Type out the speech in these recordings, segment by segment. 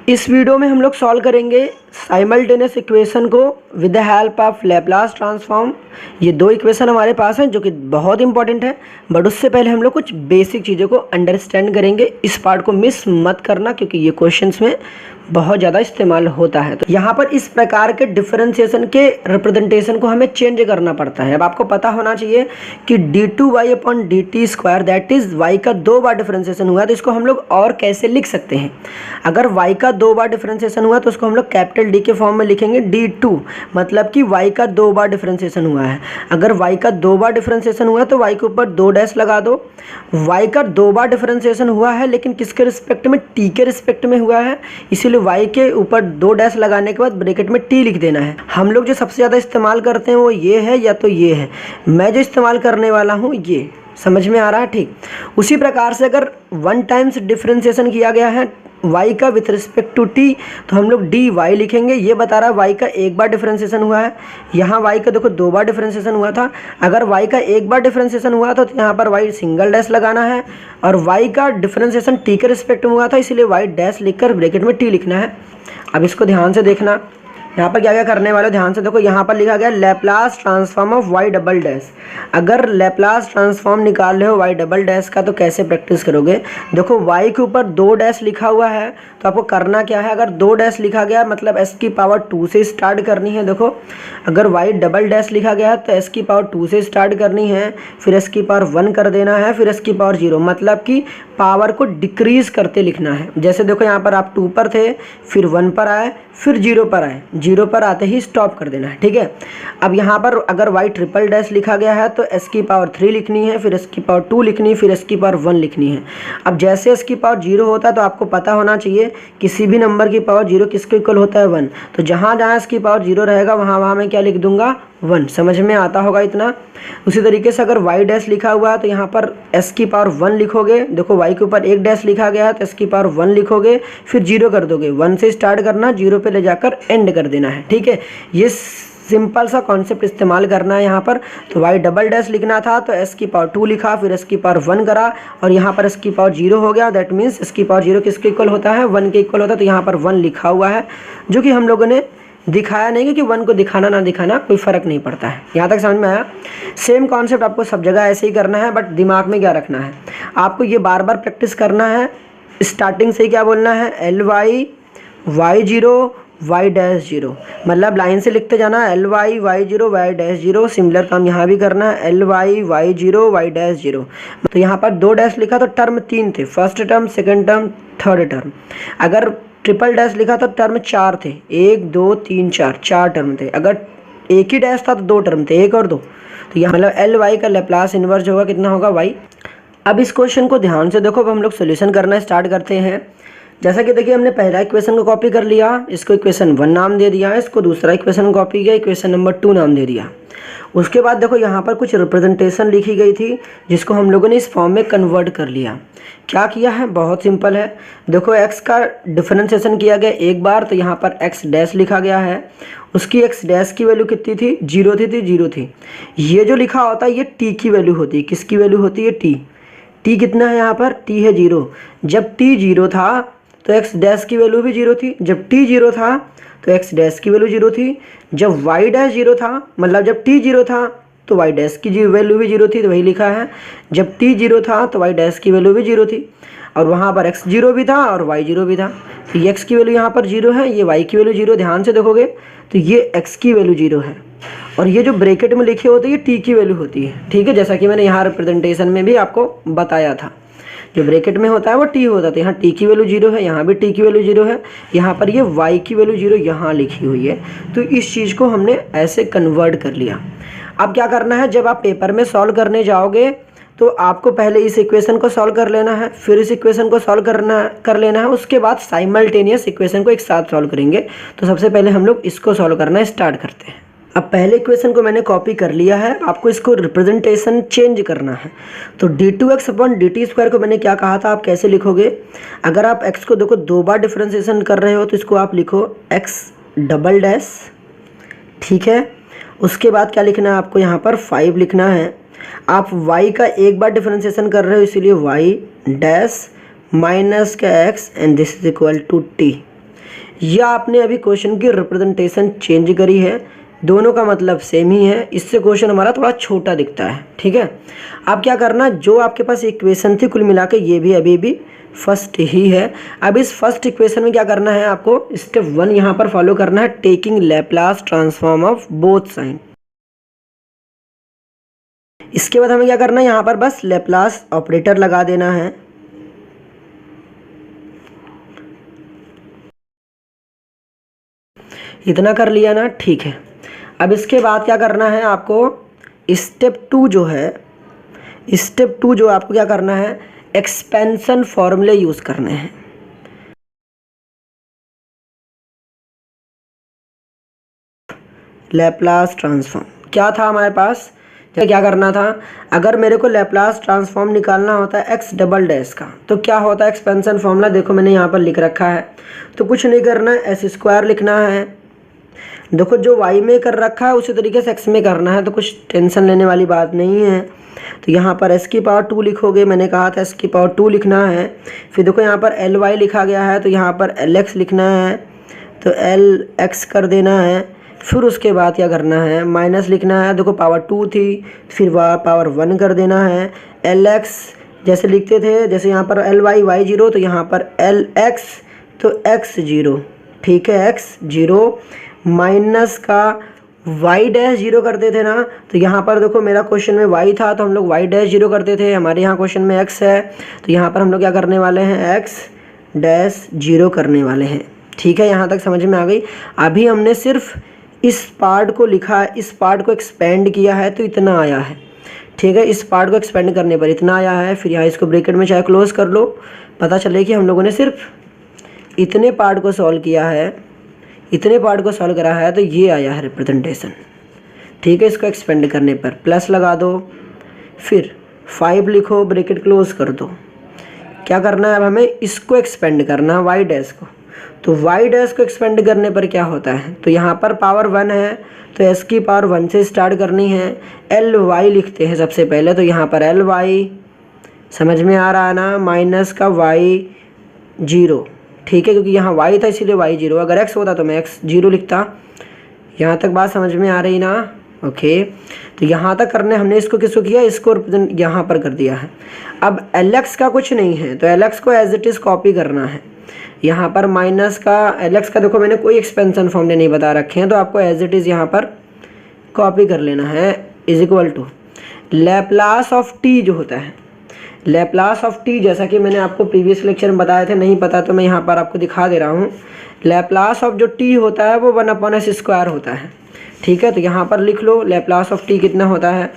इस वीडियो में हम लोग सॉल्व करेंगे साइमल्टेनियस इक्वेशन को with the help of Laplace transform. ये दो इक्वेशन हमारे पास हैं जो कि बहुत इंपॉर्टेंट है, बट उससे पहले हम लोग कुछ बेसिक चीज़ों को अंडरस्टैंड करेंगे। इस पार्ट को मिस मत करना क्योंकि ये क्वेश्चंस में बहुत ज़्यादा इस्तेमाल होता है। तो यहाँ पर इस प्रकार के डिफरेंशिएशन के रिप्रेजेंटेशन को हमें चेंज करना पड़ता है। अब आपको पता होना चाहिए कि d2y/dt² दैट इज़ y का 2 बार डिफरेंशिएशन हुआ तो इसको हम लोग और कैसे लिख सकते हैं। अगर y का 2 बार डिफरेंशिएशन हुआ तो उसको हम लोग कैपिटल D के फॉर्म में लिखेंगे d2, मतलब कि y का 2 बार डिफरेंशिएशन हुआ है। अगर y का 2 बार डिफरेंशिएशन हुआ तो y के ऊपर 2 डैश लगा दो। y का 2 बार डिफरेंशिएशन हुआ है लेकिन किसके रिस्पेक्ट में, t के रिस्पेक्ट में हुआ है, इसीलिए y के ऊपर 2 डैश लगाने के बाद ब्रैकेट में t लिख देना है। हम लोग जो सबसे ज़्यादा इस्तेमाल करते हैं वो ये है या तो ये है। मैं जो इस्तेमाल करने वाला हूँ ये, समझ में आ रहा है? ठीक। उसी प्रकार से अगर 1 टाइम्स डिफरेंशिएशन किया गया है y का विथ रिस्पेक्ट टू t तो हम लोग dy लिखेंगे। ये बता रहा है y का 1 बार डिफरेंशिएशन हुआ है, यहाँ y का देखो 2 बार डिफरेंशिएशन हुआ था। अगर y का 1 बार डिफरेंशिएशन हुआ था तो यहाँ पर y सिंगल डैश लगाना है, और y का डिफरेंशिएशन t के रिस्पेक्ट में हुआ था इसीलिए y डैश लिखकर ब्रैकेट में t लिखना है। अब इसको ध्यान से देखना, यहाँ पर क्या क्या करने वाले, ध्यान से देखो। यहाँ पर लिखा गया Laplace transform of y double dash. अगर लैप्लास ट्रांसफॉर्म निकाल रहे हो y डबल डैश का तो कैसे प्रैक्टिस करोगे। देखो y के ऊपर 2 डैश लिखा हुआ है तो आपको करना क्या है, अगर 2 डैश लिखा गया मतलब s की पावर 2 से स्टार्ट करनी है। देखो अगर y डबल डैश लिखा गया है तो s की पावर 2 से स्टार्ट करनी है, फिर s की पावर 1 कर देना है, फिर s की पावर 0, मतलब कि पावर को डिक्रीज करते लिखना है। जैसे देखो यहाँ पर आप 2 पर थे, फिर 1 पर आए, फिर 0 पर आए, 0 पर आते ही स्टॉप कर देना है। ठीक है। अब यहाँ पर अगर y ट्रिपल डैश लिखा गया है तो s की पावर 3 लिखनी है, फिर s की पावर 2 लिखनी है, फिर s की पावर 1 लिखनी है। अब जैसे s की पावर 0 होता है तो आपको पता होना चाहिए किसी भी नंबर की पावर 0 किसके इक्वल होता है, 1। तो जहाँ जहाँ s की पावर 0 रहेगा वहाँ मैं क्या लिख दूंगा, 1। समझ में आता होगा इतना। उसी तरीके से अगर y डैश लिखा हुआ है तो यहाँ पर s की पावर 1 लिखोगे। देखो y के ऊपर 1 डैश लिखा गया है तो s की पावर 1 लिखोगे, फिर 0 कर दोगे। 1 से स्टार्ट करना, 0 पे ले जाकर एंड कर देना है। ठीक है, ये सिंपल सा कॉन्सेप्ट इस्तेमाल करना है यहाँ पर। तो y डबल डैश लिखना था तो s की पावर 2 लिखा, फिर s की पावर 1 करा, और यहाँ पर s की पावर 0 हो गया। दैट मीन्स s की पावर 0 किसके इक्वल होता है, 1 के इक्वल होता है। तो यहाँ पर 1 लिखा हुआ है जो कि हम लोगों ने दिखाया नहीं, क्योंकि 1 को दिखाना ना दिखाना कोई फ़र्क नहीं पड़ता है। यहाँ तक समझ में आया। सेम कॉन्सेप्ट आपको सब जगह ऐसे ही करना है, बट दिमाग में क्या रखना है, आपको ये बार बार प्रैक्टिस करना है। स्टार्टिंग से ही क्या बोलना है, ly y0 y डैश 0, मतलब लाइन से लिखते जाना, ly y0 y dash 0। Similar काम यहाँ भी करना है, ly y0 y डैश 0। तो यहाँ पर 2 डैश लिखा तो टर्म 3 थे, first term, second term, third term. अगर ट्रिपल डैश लिखा तो टर्म 4 थे, 1 2 3 4 टर्म थे। अगर एक ही डैश था तो 2 टर्म थे, 1 और 2। तो यहाँ मतलब ly का लैप्लास इन्वर्स होगा, कितना होगा, y। अब इस क्वेश्चन को ध्यान से देखो। अब हम लोग सोल्यूशन करना स्टार्ट करते हैं। जैसा कि देखिए हमने पहला इक्वेशन को कॉपी कर लिया, इसको इक्वेशन 1 नाम दे दिया, इसको दूसरा इक्वेशन कॉपी किया, इक्वेशन नंबर 2 नाम दे दिया। उसके बाद देखो यहाँ पर कुछ रिप्रेजेंटेशन लिखी गई थी जिसको हम लोगों ने इस फॉर्म में कन्वर्ट कर लिया। क्या किया है, बहुत सिंपल है। देखो x का डिफरेंशिएशन किया गया 1 बार तो यहाँ पर x डैश लिखा गया है। उसकी x डैश की वैल्यू कितनी थी, 0 थी, 0 थी। ये जो लिखा होता है ये t की वैल्यू होती है। किसकी वैल्यू होती है, t कितना है यहाँ पर, t है 0। जब t 0 था तो x डैश की वैल्यू भी 0 थी। जब t 0 था तो x डैश की वैल्यू 0 थी। जब y डैश 0 था, मतलब जब t 0 था तो y डैश की वैल्यू भी 0 थी, तो वही लिखा है। जब t 0 था तो y डैश की वैल्यू भी 0 थी, और वहाँ पर x 0 भी था और y 0 भी था। तो ये x की वैल्यू यहाँ पर 0 है, ये y की वैल्यू 0। ध्यान से देखोगे तो ये x की वैल्यू 0 है, और ये जो ब्रैकेट में लिखे होते हैं ये t की वैल्यू होती है। ठीक है, जैसा कि मैंने यहाँ रिप्रेजेंटेशन में भी आपको बताया था, जो ब्रैकेट में होता है वो t होता है। तो यहाँ t की वैल्यू 0 है, यहाँ भी t की वैल्यू 0 है, यहाँ पर ये y की वैल्यू 0 यहाँ लिखी हुई है। तो इस चीज़ को हमने ऐसे कन्वर्ट कर लिया। अब क्या करना है, जब आप पेपर में सॉल्व करने जाओगे तो आपको पहले इस इक्वेशन को सॉल्व कर लेना है, फिर इस इक्वेशन को सॉल्व कर लेना है। उसके बाद साइमल्टेनियस इक्वेशन को एक साथ सॉल्व करेंगे। तो सबसे पहले हम लोग इसको सॉल्व करना स्टार्ट करते हैं। अब पहले इक्वेशन को मैंने कॉपी कर लिया है, आपको इसको रिप्रेजेंटेशन चेंज करना है। तो d2x/dt² को मैंने क्या कहा था, आप कैसे लिखोगे। अगर आप x को देखो 2 बार डिफरेंशिएशन कर रहे हो तो इसको आप लिखो x डबल डैश। ठीक है, उसके बाद क्या लिखना है आपको, यहाँ पर 5 लिखना है। आप y का 1 बार डिफरेंशिएशन कर रहे हो इसीलिए y डैश माइनस का x and this is equal to t। या आपने अभी क्वेश्चन की रिप्रेजेंटेशन चेंज करी है, दोनों का मतलब सेम ही है, इससे क्वेश्चन हमारा थोड़ा छोटा दिखता है। ठीक है, अब क्या करना, जो आपके पास इक्वेशन थी कुल मिला के ये भी अभी भी फर्स्ट ही है। अब इस फर्स्ट इक्वेशन में क्या करना है, आपको स्टेप 1 यहाँ पर फॉलो करना है, taking Laplace transform of both sign. इसके बाद हमें क्या करना है, यहाँ पर बस लैप्लास ऑपरेटर लगा देना है। इतना कर लिया ना, ठीक है। अब इसके बाद क्या करना है आपको, स्टेप 2 जो है, स्टेप 2 जो आपको क्या करना है, एक्सपेंशन फॉर्मूले यूज करने हैं। लैप्लास ट्रांसफॉर्म क्या था हमारे पास, क्या करना था, अगर मेरे को लैप्लास ट्रांसफॉर्म निकालना होता है एक्स डबल डैश का, तो क्या होता है एक्सपेंशन फॉर्मूला, देखो मैंने यहाँ पर लिख रखा है, तो कुछ नहीं करना है, एस स्क्वायर लिखना है। देखो जो वाई में कर रखा है उसी तरीके से एक्स में करना है, तो कुछ टेंशन लेने वाली बात नहीं है। तो यहाँ पर एस की पावर 2 लिखोगे, मैंने कहा था एस की पावर 2 लिखना है। फिर देखो यहाँ पर एल वाई लिखा गया है, तो यहाँ पर एल एक्स लिखना है, तो एल एक्स कर देना है। फिर उसके बाद क्या करना है, माइनस लिखना है, देखो पावर 2 थी, फिर पावर 1 कर देना है। एल एक्स जैसे लिखते थे, जैसे यहाँ पर एल वाई वाई 0, तो यहाँ पर एल एक्स तो एक्स 0, ठीक है, एक्स 0 माइनस का वाई डैश 0 करते थे ना, तो यहाँ पर देखो मेरा क्वेश्चन में वाई था तो हम लोग वाई डैश 0 करते थे, हमारे यहाँ क्वेश्चन में एक्स है तो यहाँ पर हम लोग क्या करने वाले हैं, एक्स डैश 0 करने वाले हैं। ठीक है, यहाँ तक समझ में आ गई। अभी हमने सिर्फ इस पार्ट को लिखा है, इस पार्ट को एक्सपेंड किया है तो इतना आया है। ठीक है, इस पार्ट को एक्सपेंड करने पर इतना आया है। फिर यहाँ इसको ब्रैकेट में चाहे क्लोज कर लो, पता चले कि हम लोगों ने सिर्फ इतने पार्ट को सॉल्व किया है, इतने पार्ट को सॉल्व करा है, तो ये आया है रिप्रेजेंटेशन। ठीक है, इसको एक्सपेंड करने पर प्लस लगा दो, फिर 5 लिखो, ब्रैकेट क्लोज कर दो। क्या करना है, अब हमें इसको एक्सपेंड करना है वाई डैश को, तो वाई डैश को एक्सपेंड करने पर क्या होता है, तो यहाँ पर पावर 1 है तो एस की पावर 1 से स्टार्ट करनी है। एल वाई लिखते हैं सबसे पहले, तो यहाँ पर एल वाई समझ में आ रहा है ना, माइनस का वाई 0, ठीक है, क्योंकि यहाँ वाई था इसीलिए वाई 0, अगर एक्स होता तो मैं एक्स 0 लिखता। यहाँ तक बात समझ में आ रही ना, ओके। तो यहाँ तक करने हमने इसको किसको किया, इसको रिप्रेजेंट यहाँ पर कर दिया है। अब एल एक्स का कुछ नहीं है तो एल एक्स को एज इट इज़ कॉपी करना है। यहाँ पर माइनस का एल एक्स का देखो मैंने कोई एक्सपेंशन फॉर्मूले नहीं बता रखे हैं, तो आपको एज इट इज़ यहाँ पर कॉपी कर लेना है, is equal to Laplace of t जो होता है, लैप्लास ऑफ टी, जैसा कि मैंने आपको प्रीवियस लेक्चर में बताया था, नहीं पता तो मैं यहाँ पर आपको दिखा दे रहा हूँ। लैप्लास ऑफ जो टी होता है वो 1/s² होता है। ठीक है, तो यहाँ पर लिख लो लैप्लास ऑफ टी कितना होता है,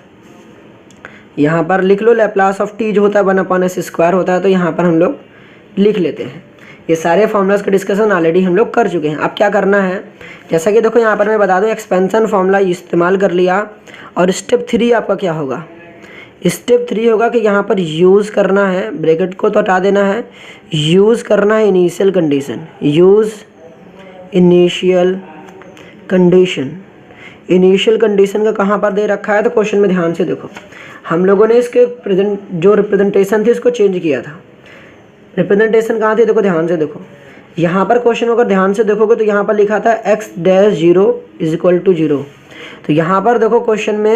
यहाँ पर लिख लो लैप्लास ऑफ टी जो होता है 1/s² होता है, तो यहाँ पर हम लोग लिख लेते हैं। ये सारे फॉर्मूलाज का डिस्कशन ऑलरेडी हम लोग कर चुके हैं। अब क्या करना है, जैसा कि देखो यहाँ पर मैं बता दूँ, एक्सपेंशन फॉर्मूला इस्तेमाल कर लिया, और स्टेप 3 आपका क्या होगा, स्टेप 3 होगा कि यहाँ पर यूज़ करना है, ब्रैकेट को तो हटा देना है, यूज़ करना है initial condition, use initial condition. Initial condition का कहाँ पर दे रखा है, तो क्वेश्चन में ध्यान से देखो, हम लोगों ने इसके जो रिप्रेजेंटेशन थी इसको चेंज किया था। रिप्रेजेंटेशन कहाँ थी, देखो ध्यान से देखो, यहाँ पर क्वेश्चन अगर ध्यान से देखोगे तो यहाँ पर लिखा था x dash 0 is equal to 0। तो यहाँ पर देखो क्वेश्चन में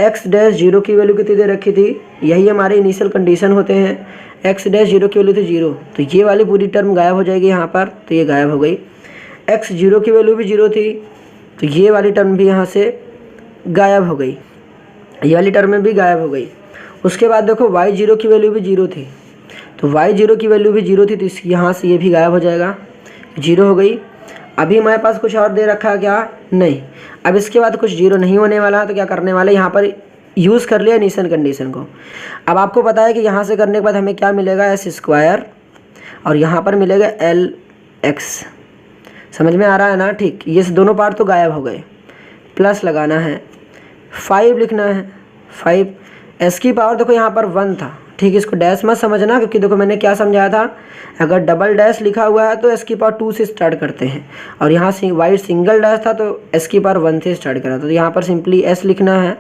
एक्स डैश 0 की वैल्यू कितनी दे रखी थी, यही हमारे इनिशियल कंडीशन होते हैं, एक्स डैश 0 की वैल्यू थी 0, तो ये वाली पूरी टर्म गायब हो जाएगी यहाँ पर, तो ये गायब हो गई। एक्स 0 की वैल्यू भी 0 थी, तो ये वाली टर्म भी यहाँ से गायब हो गई, ये वाली टर्म भी गायब हो गई। उसके बाद देखो वाई 0 की वैल्यू भी 0 थी, तो वाई 0 की वैल्यू भी 0 थी, तो यहाँ से ये भी गायब हो जाएगा, 0 हो गई। अभी हमारे पास कुछ और दे रखा है क्या, नहीं। अब इसके बाद कुछ 0 नहीं होने वाला, तो क्या करने वाले, यहाँ पर यूज़ कर लिया इनिशियल कंडीशन को। अब आपको पता है कि यहाँ से करने के बाद हमें क्या मिलेगा, s² और यहाँ पर मिलेगा एल एक्स, समझ में आ रहा है ना, ठीक। ये दोनों पार्ट तो गायब हो गए, प्लस लगाना है, 5 लिखना है, 5 एस की पावर देखो यहाँ पर 1 था, ठीक है, इसको डैश मत समझना, क्योंकि देखो मैंने क्या समझाया था, अगर डबल डैश लिखा हुआ है तो एस की पावर 2 से स्टार्ट करते हैं, और यहाँ वाई सिंगल डैश था तो एस की पावर 1 से स्टार्ट करा था, तो यहाँ पर सिंपली एस लिखना है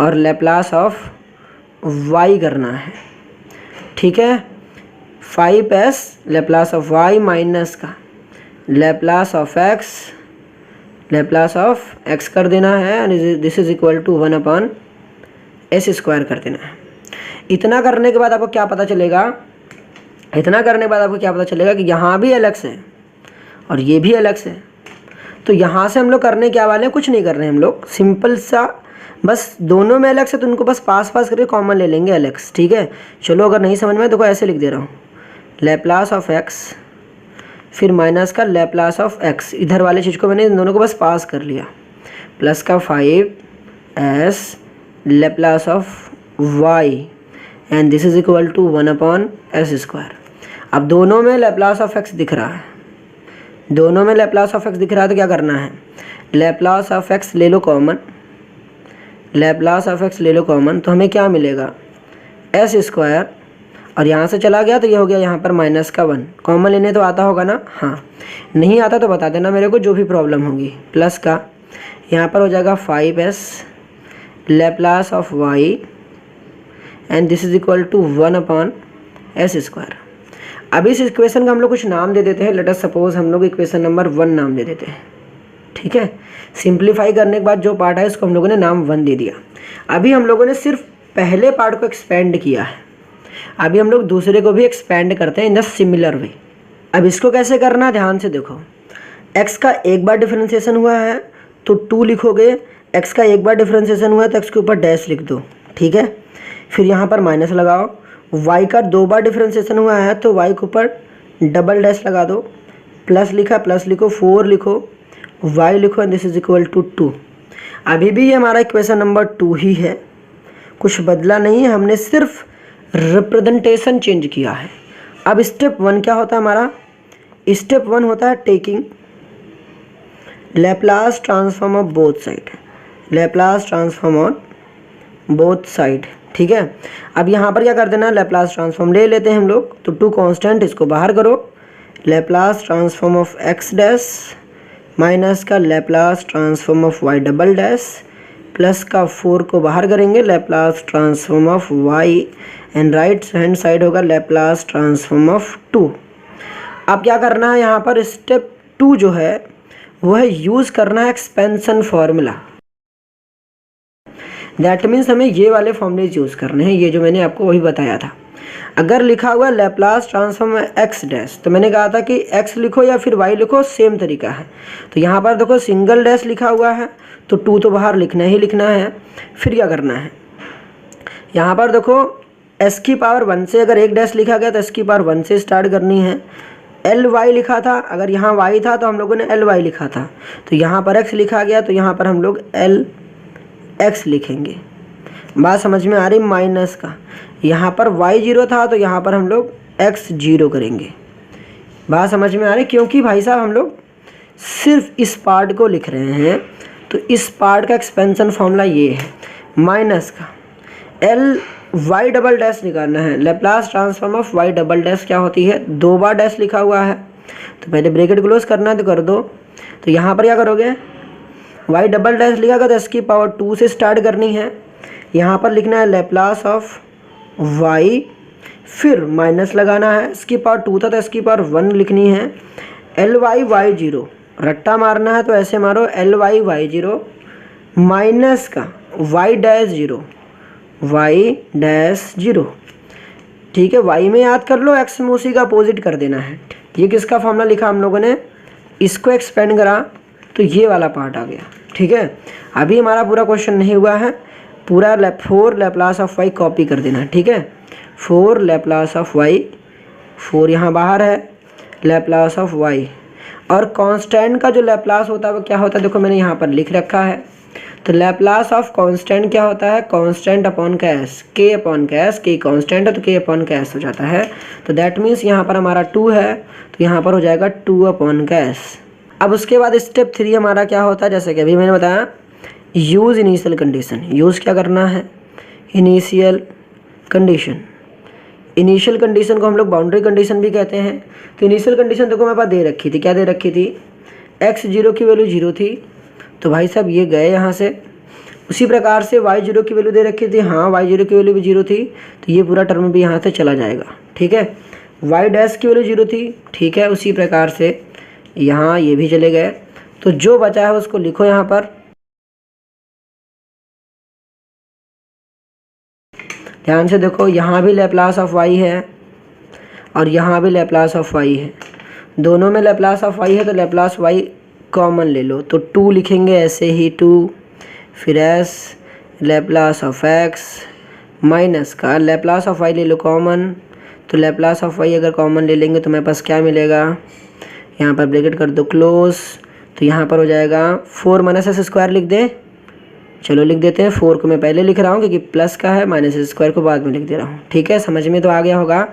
और लैप्लास ऑफ वाई करना है। ठीक है, 5s Laplace of y minus का लेप्लास ऑफ एक्स कर देना है and this is equal to 1/s² कर देना है। इतना करने के बाद आपको क्या पता चलेगा, कि यहाँ भी LX है और ये भी LX है। तो यहाँ से हम लोग करने क्या वाले हैं, कुछ नहीं कर रहे हैं हम लोग, सिंपल सा बस दोनों में LX है तो उनको बस पास करके कॉमन ले लेंगे LX, ठीक है। चलो अगर नहीं समझ में देखो ऐसे लिख दे रहा हूँ, लेप्लास ऑफ एक्स फिर माइनस का लेप्लास ऑफ एक्स, इधर वाले चीज़ को मैंने इन दोनों को बस पास कर लिया, प्लस का 5s Laplace of y and this is equal to 1/s²। अब दोनों में लेप्लास ऑफ एक्स दिख रहा है, तो क्या करना है, लेप्लास ऑफ एक्स ले लो कॉमन, तो हमें क्या मिलेगा, s², और यहाँ से चला गया तो ये हो गया यहाँ पर माइनस का 1, कॉमन लेने तो आता होगा ना, हाँ नहीं आता तो बता देना मेरे को जो भी प्रॉब्लम होगी, प्लस का यहाँ पर हो जाएगा 5s Laplace of y and this is equal to 1/s²। अब इस इक्वेशन का हम लोग कुछ नाम दे देते हैं, लेट अस सपोज हम लोग इक्वेशन नंबर 1 नाम दे देते हैं, ठीक है। सिंप्लीफाई करने के बाद जो पार्ट है इसको हम लोगों ने नाम 1 दे दिया। अभी हम लोगों ने सिर्फ पहले पार्ट को एक्सपेंड किया है, अभी हम लोग दूसरे को भी एक्सपेंड करते हैं इन द सिमिलर वे। अब इसको कैसे करना है ध्यान से देखो, x का एक बार डिफरेंशिएशन हुआ है तो 2 लिखोगे, x का एक बार डिफरेंशिएशन हुआ है तो x के ऊपर डैश लिख दो, ठीक है। फिर यहाँ पर माइनस लगाओ, y का 2 बार डिफरेंशिएशन हुआ है तो y के ऊपर डबल डैश लगा दो, प्लस लिखो 4 लिखो, y लिखो and this is equal to 2। अभी भी ये हमारा इक्वेशन नंबर 2 ही है, कुछ बदला नहीं है, हमने सिर्फ रिप्रेजेंटेशन चेंज किया है। अब स्टेप 1 क्या होता है हमारा, स्टेप 1 होता है taking Laplace transform of both side, ठीक है। अब यहाँ पर क्या कर देना, लैप्लास ट्रांसफॉर्म ले लेते हैं हम लोग, तो 2 कांस्टेंट इसको बाहर करो, Laplace transform of x dash minus का Laplace transform of y double dash plus का 4 को बाहर करेंगे, Laplace transform of y and right hand side होगा लैप्लास ट्रांसफॉर्म ऑफ 2। अब क्या करना है यहाँ पर, स्टेप 2 जो है वह यूज़ करना है एक्सपेंशन फॉर्मूला। दैट मीन्स हमें ये वाले फॉर्मूलेज यूज़ करने हैं, ये जो मैंने आपको वही बताया था। अगर लिखा हुआ लैप्लास ट्रांसफॉर्म x डैश तो मैंने कहा था कि x लिखो या फिर y लिखो, सेम तरीका है। तो यहाँ पर देखो सिंगल डैश लिखा हुआ है तो 2 तो बाहर लिखना है। फिर क्या करना है, यहाँ पर देखो s की पावर 1 से अगर एक डैश लिखा गया तो s की पावर 1 से स्टार्ट करनी है। ly लिखा था, अगर यहाँ y था तो हम लोगों ने ly लिखा था, तो यहाँ पर x लिखा गया तो यहाँ पर हम लोग lx लिखेंगे। बात समझ में आ रही, माइनस का यहाँ पर y0 था तो यहाँ पर हम लोग x0 करेंगे। बात समझ में आ रही, क्योंकि भाई साहब हम लोग सिर्फ इस पार्ट को लिख रहे हैं, तो इस पार्ट का एक्सपेंशन फॉर्मूला ये है, माइनस का y डबल डैश निकालना है, Laplace transform of y double dash क्या होती है, 2 बार डैश लिखा हुआ है तो पहले ब्रैकेट क्लोज करना है तो कर दो। तो यहाँ पर क्या करोगे, y डबल डैश लिखा गया तो s की पावर 2 से स्टार्ट करनी है, यहाँ पर लिखना है लैप्लास ऑफ y, फिर माइनस लगाना है, s की पावर 2 था तो s की पावर 1 लिखनी है, y0 रट्टा मारना है तो ऐसे मारो y0 माइनस का y डैश 0, ठीक है। y में याद कर लो, x में उसी का अपोजिट कर देना है। ये किसका फॉर्मूला लिखा हम लोगों ने, इसको एक्सपेंड करा तो ये वाला पार्ट आ गया, ठीक है। अभी हमारा पूरा क्वेश्चन नहीं हुआ है, पूरा 4 लैप्लास ऑफ y कॉपी कर देना है, ठीक है। 4 लैप्लास ऑफ y, 4 यहाँ बाहर है, लैप्लास ऑफ y, और कांस्टेंट का जो लैप्लास होता है वो क्या होता है, देखो मैंने यहाँ पर लिख रखा है। तो लैप्लास ऑफ कांस्टेंट क्या होता है, कांस्टेंट अपॉन का s, k अपॉन का s, k कांस्टेंट है तो k अपॉन का s हो जाता है। तो दैट मीन्स यहाँ पर हमारा 2 है तो यहाँ पर हो जाएगा 2 अपॉन का s। अब उसके बाद स्टेप 3 हमारा क्या होता है, जैसे कि अभी मैंने बताया, यूज़ इनिशियल कंडीशन। यूज़ क्या करना है, इनिशियल कंडीशन। इनिशियल कंडीशन को हम लोग बाउंड्री कंडीशन भी कहते हैं। तो इनिशियल कंडीशन देखो मेरे पास दे रखी थी, क्या दे रखी थी, x0 की वैल्यू 0 थी तो भाई साहब ये गए यहाँ से। उसी प्रकार से y0 की वैल्यू दे रखी थी, हाँ y0 की वैल्यू भी 0 थी तो ये पूरा टर्म भी यहाँ से चला जाएगा, ठीक है। y डैश की वैल्यू 0 थी, ठीक है। उसी प्रकार से यहाँ ये भी चले गए, तो जो बचा है उसको लिखो यहाँ पर। ध्यान से देखो, यहाँ भी लैप्लास ऑफ y है और यहाँ भी लैप्लास ऑफ y है, दोनों में लैप्लास ऑफ y है, तो लैप्लास y कॉमन ले लो, तो 2 लिखेंगे ऐसे ही 2, फिर s Laplace of x minus का लैप्लास ऑफ y ले लो कॉमन, तो लैप्लास ऑफ y अगर कॉमन ले लेंगे तो मेरे पास क्या मिलेगा, यहाँ पर ब्रैकेट कर दो क्लोज, तो यहाँ पर हो जाएगा 4 माइनस एस स्क्वायर लिख दे। चलो लिख देते हैं, 4 को मैं पहले लिख रहा हूँ क्योंकि प्लस का है, माइनस एस स्क्वायर को बाद में लिख दे रहा हूँ। ठीक है, समझ में तो आ गया होगा।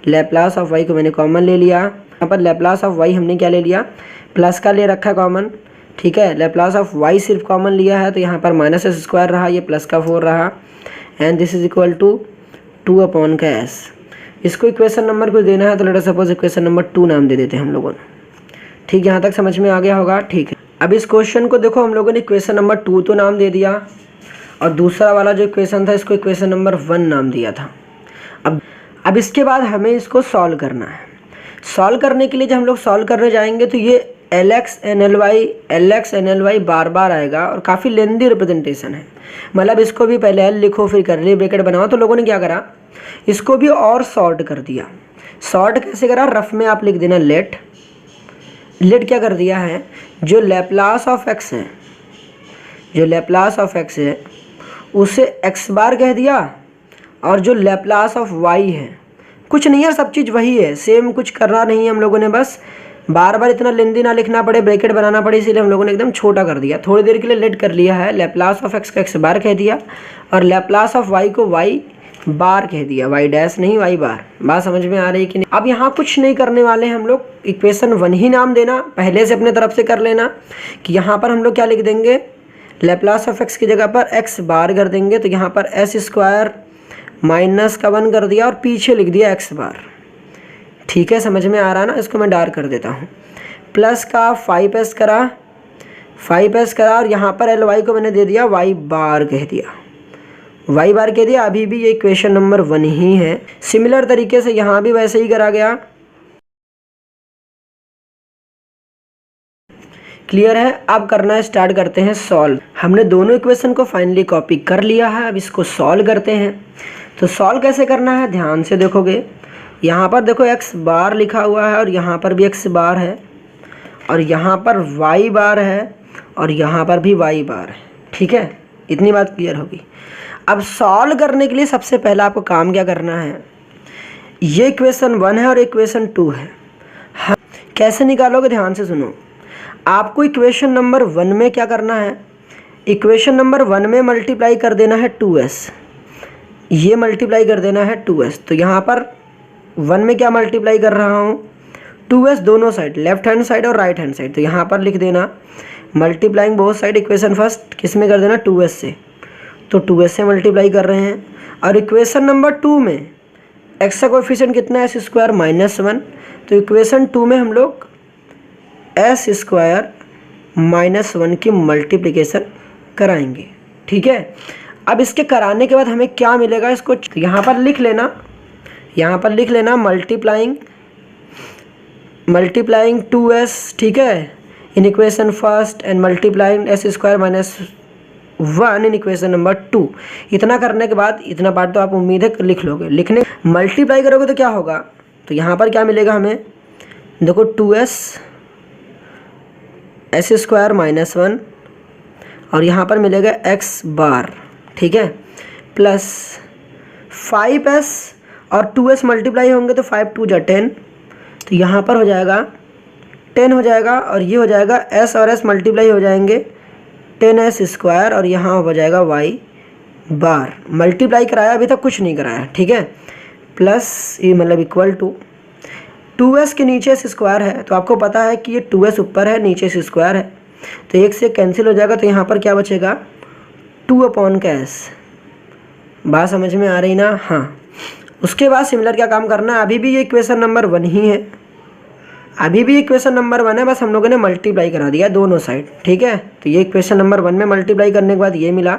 लैप्लास ऑफ y को मैंने कॉमन ले लिया, यहाँ पर लैप्लास ऑफ y हमने क्या ले लिया, प्लस का ले रखा कॉमन। ठीक है, लैप्लास ऑफ y सिर्फ कॉमन लिया है, तो यहाँ पर माइनस एस स्क्वायर रहा, ये प्लस का 4 रहा, and this is equal to 2 upon का s। इसको इक्वेशन नंबर कुछ देना है, तो let us suppose equation number 2 नाम दे देते हैं हम लोगों ने। ठीक, यहाँ तक समझ में आ गया होगा। ठीक है, अब इस क्वेश्चन को देखो, हम लोगों ने इक्वेशन नंबर 2 तो नाम दे दिया, और दूसरा वाला जो इक्वेशन था इसको इक्वेशन नंबर 1 नाम दिया था। अब इसके बाद हमें इसको सॉल्व करना है। सॉल्व करने के लिए जब हम लोग सॉल्व करने जाएंगे तो ये LX एन एल वाई बार बार आएगा, और काफ़ी लेंदी रिप्रेजेंटेशन है। मतलब इसको भी पहले L लिखो, फिर करली ब्रैकेट बनाओ, तो लोगों ने क्या करा, इसको भी और सॉर्ट कर दिया। सॉर्ट कैसे करा, रफ में आप लिख देना लेट क्या कर दिया है, जो लैप्लास ऑफ x है, जो लैप्लास ऑफ x है उसे x बार कह दिया, और जो लैप्लास ऑफ y है, कुछ नहीं है, सब चीज़ वही है, सेम, कुछ करना नहीं है हम लोगों ने, बस बार बार इतना लेंदी ना लिखना पड़े, ब्रैकेट बनाना पड़े, इसीलिए हम लोगों ने एकदम छोटा कर दिया। थोड़ी देर के लिए लेट कर लिया है, लैप्लास ऑफ x को x बार कह दिया, और लैप्लास ऑफ y को y बार कह दिया, y डैश नहीं y बार। बात समझ में आ रही है कि नहीं। अब यहाँ कुछ नहीं करने वाले हैं हम लोग, इक्वेशन 1 ही नाम देना, पहले से अपने तरफ से कर लेना कि यहाँ पर हम लोग क्या लिख देंगे, लैप्लास ऑफ x की जगह पर x बार कर देंगे, तो यहाँ पर s स्क्वायर माइनस का 1 कर दिया और पीछे लिख दिया x बार। ठीक है, समझ में आ रहा है ना। इसको मैं डार्क कर देता हूँ, प्लस का 5s करा, और यहाँ पर ly को मैंने दे दिया y बार कह दिया, y बार कह दिया। अभी भी ये इक्वेशन नंबर 1 ही है। सिमिलर तरीके से यहाँ भी वैसे ही करा गया। क्लियर है। अब करना स्टार्ट करते हैं सॉल्व। हमने दोनों इक्वेशन को फाइनली कॉपी कर लिया है, अब इसको सॉल्व करते हैं। तो सॉल्व कैसे करना है, ध्यान से देखोगे, यहाँ पर देखो x बार लिखा हुआ है, और यहाँ पर भी x बार है, और यहाँ पर y बार है, और यहाँ पर भी y बार है। ठीक है, इतनी बात क्लियर होगी। अब सॉल्व करने के लिए सबसे पहला आपको काम क्या करना है, ये इक्वेशन 1 है और इक्वेशन 2 है। हाँ, कैसे निकालोगे, ध्यान से सुनो। आपको इक्वेशन नंबर 1 में क्या करना है, इक्वेशन नंबर 1 में मल्टीप्लाई कर देना है 2s, ये मल्टीप्लाई कर देना है 2s। तो यहाँ पर 1 में क्या मल्टीप्लाई कर रहा हूँ, 2s दोनों साइड, लेफ्ट हैंड साइड और राइट हैंड साइड। तो यहाँ पर लिख देना multiplying both side, equation first किस में कर देना, 2s से, तो 2s से मल्टीप्लाई कर रहे हैं। और इक्वेशन नंबर 2 में x का कोएफिशिएंट कितना है, s स्क्वायर माइनस 1, तो इक्वेशन 2 में हम लोग s स्क्वायर माइनस 1 की मल्टीप्लिकेशन कराएंगे। ठीक है, अब इसके कराने के बाद हमें क्या मिलेगा, इसको यहाँ पर लिख लेना, यहाँ पर लिख लेना मल्टीप्लाइंग 2s, ठीक है, in equation first, and multiplying s square minus 1 in equation number 2। इतना करने के बाद, इतना पार्ट तो आप उम्मीद है लिख लोगे, लिखने मल्टीप्लाई करोगे तो क्या होगा, तो यहाँ पर क्या मिलेगा हमें, देखो 2s s स्क्वायर माइनस 1, और यहाँ पर मिलेगा x बार, ठीक है, प्लस 5s और 2s मल्टीप्लाई होंगे तो 5 2 जा 10, तो यहाँ पर हो जाएगा 10 हो जाएगा, और ये हो जाएगा s और s मल्टीप्लाई हो जाएंगे 10s स्क्वायर, और यहाँ हो जाएगा y बार। मल्टीप्लाई कराया, अभी तक कुछ नहीं कराया, ठीक है, प्लस ये मतलब इक्वल टू 2s के नीचे s स्क्वायर है, तो आपको पता है कि ये 2s ऊपर है, नीचे s स्क्वायर है, तो एक से कैंसिल हो जाएगा, तो यहाँ पर क्या बचेगा, 2 अपॉन का s। बात समझ में आ रही ना। हाँ, उसके बाद सिमिलर क्या काम करना है, अभी भी ये इक्वेशन नंबर 1 ही है, अभी भी इक्वेशन नंबर 1 है, बस हम लोगों ने मल्टीप्लाई करा दिया दोनों साइड। ठीक है, तो ये इक्वेशन नंबर 1 में मल्टीप्लाई करने के बाद ये मिला,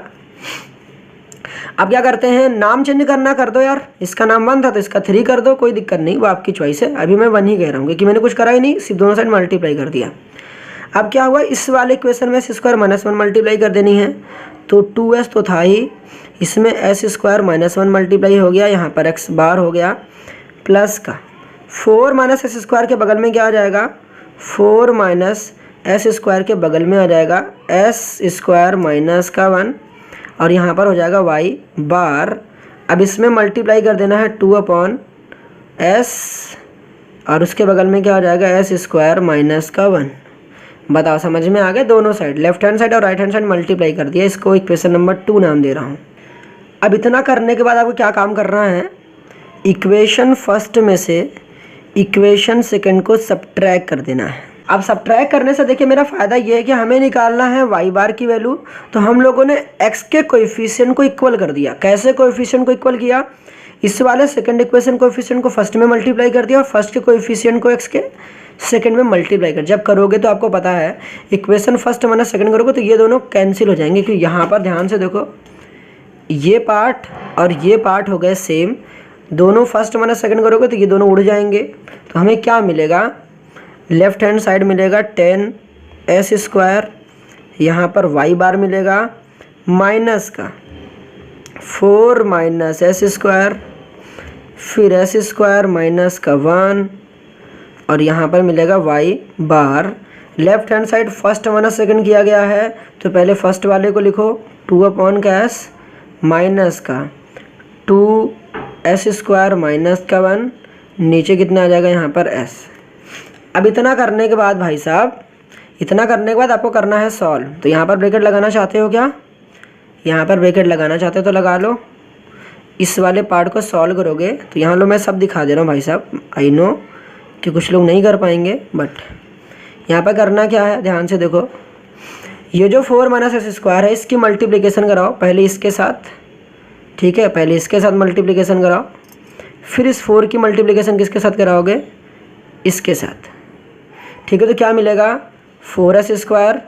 अब क्या करते हैं, नाम चेंज करना कर दो यार, इसका नाम 1 था तो इसका 3 कर दो, कोई दिक्कत नहीं, वो आपकी चॉइस है। अभी मैं 1 ही कह रहा हूँ क्योंकि मैंने कुछ करा ही नहीं, सिर्फ दोनों साइड मल्टीप्लाई कर दिया। अब क्या हुआ, इस वाले इक्वेशन में s² -1 मल्टीप्लाई कर देनी है, तो 2s तो था ही, इसमें s² -1 मल्टीप्लाई हो गया, यहाँ पर x बार हो गया प्लस का 4 - s² के बगल में क्या आ जाएगा, 4 - s² के बगल में आ जाएगा s² माइनस का 1 और यहाँ पर हो जाएगा y बार। अब इसमें मल्टीप्लाई कर देना है 2/s और उसके बगल में क्या हो जाएगा s² माइनस का 1। बताओ समझ में आ गया, दोनों साइड लेफ्ट हैंड साइड और राइट हैंड साइड मल्टीप्लाई कर दिया, इसको इक्वेशन नंबर 2 नाम दे रहा हूँ। अब इतना करने के बाद आपको क्या काम करना है, इक्वेशन फर्स्ट में से इक्वेशन सेकंड को सब्ट्रैक्ट कर देना है। अब सब्ट्रैक्ट करने से देखिए मेरा फ़ायदा ये है कि हमें निकालना है y बार की वैल्यू, तो हम लोगों ने x के कोएफिशिएंट को इक्वल कर दिया। कैसे कोएफिशिएंट को इक्वल किया, इस वाले सेकंड इक्वेशन कोएफिशिएंट को फर्स्ट में मल्टीप्लाई कर दिया और फर्स्ट के कोएफिशिएंट को x के सेकंड में मल्टीप्लाई कर। जब करोगे तो आपको पता है इक्वेशन फर्स्ट माइनस सेकंड करोगे तो ये दोनों कैंसिल हो जाएंगे, क्योंकि यहाँ पर ध्यान से देखो ये पार्ट और ये पार्ट हो गए सेम, दोनों फर्स्ट माइनस सेकंड करोगे तो ये दोनों उड़ जाएंगे। तो हमें क्या मिलेगा, लेफ्ट हैंड साइड मिलेगा 10s², यहाँ पर y बार मिलेगा माइनस का 4 - s², फिर s² माइनस का 1 और यहाँ पर मिलेगा y bar. Left hand side first minus second किया गया है, तो पहले फर्स्ट वाले को लिखो 2/s माइनस का 2s² माइनस का 1, नीचे कितना आ जाएगा यहाँ पर s। अब इतना करने के बाद भाई साहब, इतना करने के बाद आपको करना है सॉल्व। तो यहाँ पर ब्रैकेट लगाना चाहते हो क्या, यहाँ पर ब्रैकेट लगाना चाहते हो तो लगा लो। इस वाले पार्ट को सॉल्व करोगे तो यहाँ लो मैं सब दिखा दे रहा हूँ भाई साहब, आई नो कि कुछ लोग नहीं कर पाएंगे, बट यहाँ पर करना क्या है ध्यान से देखो। ये जो 4 - s² है इसकी मल्टीप्लिकेशन कराओ पहले इसके साथ, ठीक है, पहले इसके साथ मल्टीप्लिकेशन कराओ, फिर इस 4 की मल्टीप्लिकेशन किसके साथ कराओगे, इसके साथ, ठीक है। तो क्या मिलेगा 4s²,